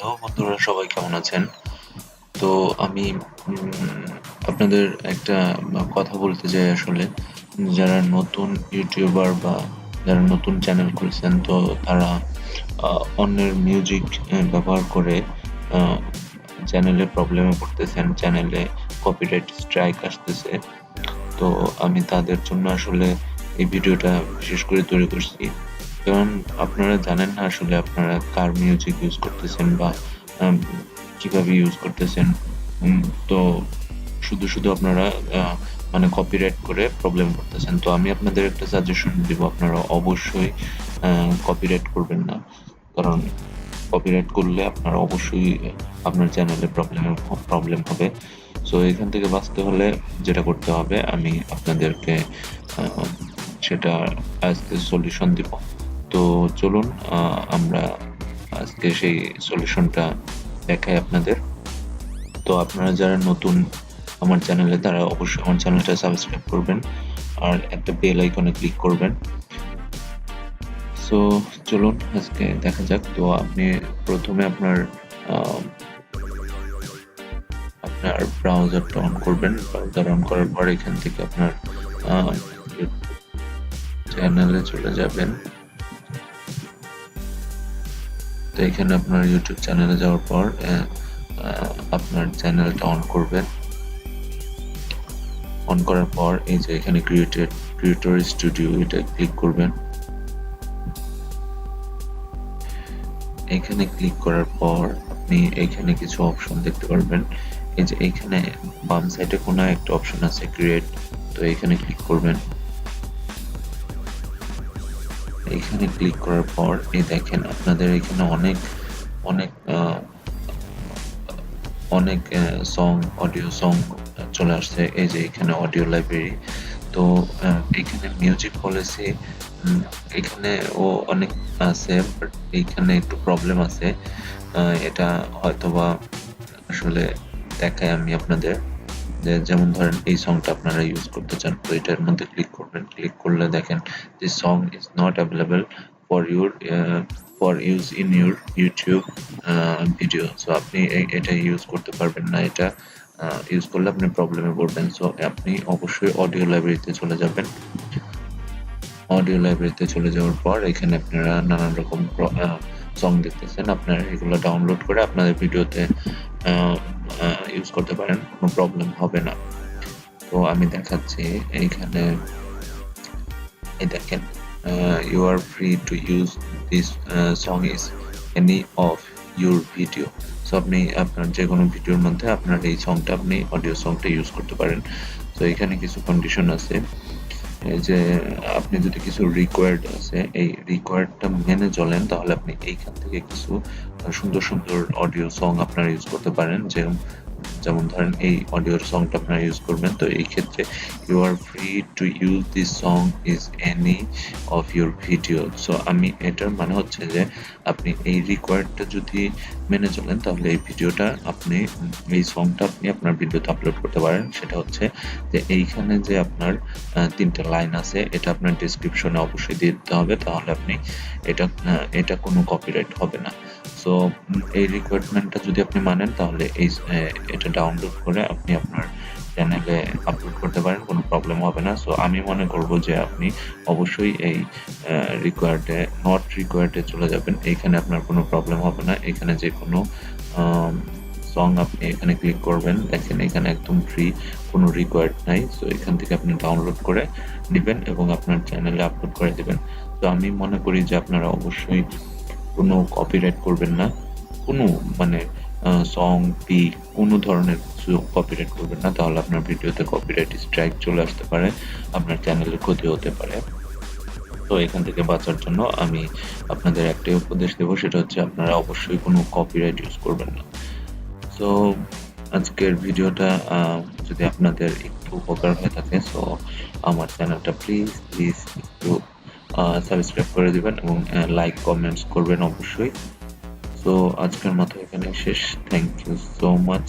Hello বন্ধুরা, সবাই কেমন আছেন? তো আমি আপনাদের একটা কথা বলতে চাই আসলে। যারা নতুন ইউটিউবার বা যারা নতুন চ্যানেল খুলছেন, তো তারা অন্যের মিউজিক ব্যবহার করে আ চ্যানেলে প্রবলেমে পড়তেছেন। চ্যানেলে কপিরাইট স্ট্রাইক আসতেছে। তো আমি তাদের জন্য আসলে এই ভিডিওটা বিশেষ করে তৈরি করছি। কারণ আপনারা জানেন না আসলে আপনারা কার মিউজিক ইউজ করতেছেন বা আম কিভাবে ইউজ করতেছেন। উম তো শুধু আপনারা আ মানে কপিরাইট করে প্রবলেম করতেছেন। তো আমি আপনাদের একটা সাজেশন দিব, আপনারা অবশ্যই আ কপিরাইট করবেন না। কারণ কপিরাইট করলে আপনার অবশ্যই আপনার চ্যানেলে প্রবলেম হবে। সো এখান থেকে বাঁচতে হলে যেটা করতে হবে, আমি আপনাদেরকে আ সেটা আজকে সলিউশন দিব। তো চলুন আমরা আজকে সেই সলিউশনটা দেখাই আপনাদের। তো আপনারা যারা নতুন আমার চ্যানেলে, তারা অবশ্যই আমার চ্যানেলটা সাবস্ক্রাইব করবেন আর একটা বেল আইকনে ক্লিক করবেন। সো চলুন আজকে দেখা যাক। তো আপনি প্রথমে আপনার ব্রাউজারটা অন করবেন। ব্রাউজার অন করার পর এখান থেকে আপনার চ্যানেলে চলে যাবেন। তো এখানে আপনার ইউটিউব চ্যানেলে যাওয়ার পর আপনার চ্যানেলটা অন করবেন। অন করার পর এই যে এখানে ক্রিয়েটর স্টুডিও, এটা ক্লিক করবেন। এখানে ক্লিক করার পর আপনি এখানে কিছু অপশন দেখতে পারবেন। এই যে এখানে বাম সাইডে কোনো একটা অপশন আছে ক্রিয়েট, তো এখানে ক্লিক করবেন। এখানে ক্লিক করার পর এই দেখেন আপনাদের এখানে অনেক অনেক অডিও সং চলে আসছে। এই যে এখানে অডিও লাইব্রেরি। তো এখানে মিউজিক পলিসি এখানেও অনেক আছে, বাট এইখানে একটু প্রবলেম আছে। এটা হয়তোবা আসলে দেখাই আমি আপনাদের, যেমন ধরেন এই সংটা আপনারা ইউজ করতে চান, তো এটার মধ্যে ক্লিক করবেন। ক্লিক করলে দেখেন this song is not available for use in your YouTube video. So আপনি এটা ইউজ করতে পারবেন না। এটা ইউজ করলে আপনি প্রবলেমে পড়বেন। সো আপনি অবশ্যই অডিও লাইব্রেরিতে চলে যাবেন। অডিও লাইব্রেরিতে চলে যাওয়ার পর এখানে আপনারা নানান রকম সং দেখতেছেন, আপনারা এগুলো ডাউনলোড করে আপনাদের ভিডিওতে ইউজ করতে পারেন, কোনো প্রবলেম হবে না। তো আমি দেখাচ্ছি এইখানে। এই দেখেন, you are free to use this song is any of your video. So আপনি আপনার যে কোনো ভিডিওর মধ্যে আপনার এই সংটা, আপনি অডিও সংটা ইউজ করতে পারেন। তো এখানে কিছু কন্ডিশন আছে, যে আপনি যদি কিছু রিকোয়ার্ড আছে, এই রিকোয়ার্ডটা মেনে চলেন, তাহলে আপনি এইখান থেকে কিছু সুন্দর অডিও সং আপনারা ইউজ করতে পারেন। যেমন ধরেন এই অডিওর সংটা আপনারা ইউজ করবেন। তো এই ক্ষেত্রে you are free to use this song is any of your video. So আমি এটার মানে হচ্ছে যে আপনি এই রিকোয়ার্ডটা যদি মেনে চলেন, তাহলে এই ভিডিওটা আপনি, এই সংটা আপনি আপনার ভিডিওতে আপলোড করতে পারেন। সেটা হচ্ছে যে এইখানে যে আপনার 3টা লাইন আছে, এটা আপনার ডেসক্রিপশনে অবশ্যই দিয়ে দিতে হবে, তাহলে আপনি এটা কোনো কপিরাইট হবে না। সো এই রিকোয়ারমেন্টটা যদি আপনি মানেন, তাহলে এটা ডাউনলোড করে আপনি আপনার চ্যানেলে আপলোড করতে পারেন, কোনো প্রবলেম হবে না। সো আমি মনে করব যে আপনি অবশ্যই এই নট রিকোয়ার্ডে চলে যাবেন। এইখানে আপনার কোনো প্রবলেম হবে না। এখানে যে কোনো সং আপনি এখানে ক্লিক করবেন, দেখেন এখানে একদম ফ্রি, কোনো রিকোয়ার্ড নাই। সো এখান থেকে আপনি ডাউনলোড করে নেবেন এবং আপনার চ্যানেলে আপলোড করে দেবেন। তো আমি মনে করি যে আপনারা অবশ্যই কোনো কপিরাইট করবেন না, কোনো মানে সং কোনো ধরনের কিছু কপিরাইট করবেন না, তাহলে আপনার ভিডিওতে কপিরাইট স্ট্রাইক চলে আসতে পারে, আপনার চ্যানেলের ক্ষতি হতে পারে। তো এখান থেকে বাঁচার জন্য আমি আপনাদের একটাই উপদেশ দেবো, সেটা হচ্ছে আপনারা অবশ্যই কোনো কপিরাইট ইউজ করবেন না। সো আজকের ভিডিওটা যদি আপনাদের একটু উপকার হয়ে থাকে, সো আমার চ্যানেলটা প্লিজ একটু সাবস্ক্রাইব করে দিবেন এবং লাইক কমেন্টস করবেন অবশ্যই। সো আজকের মতো এখানে শেষ। Thank you so much.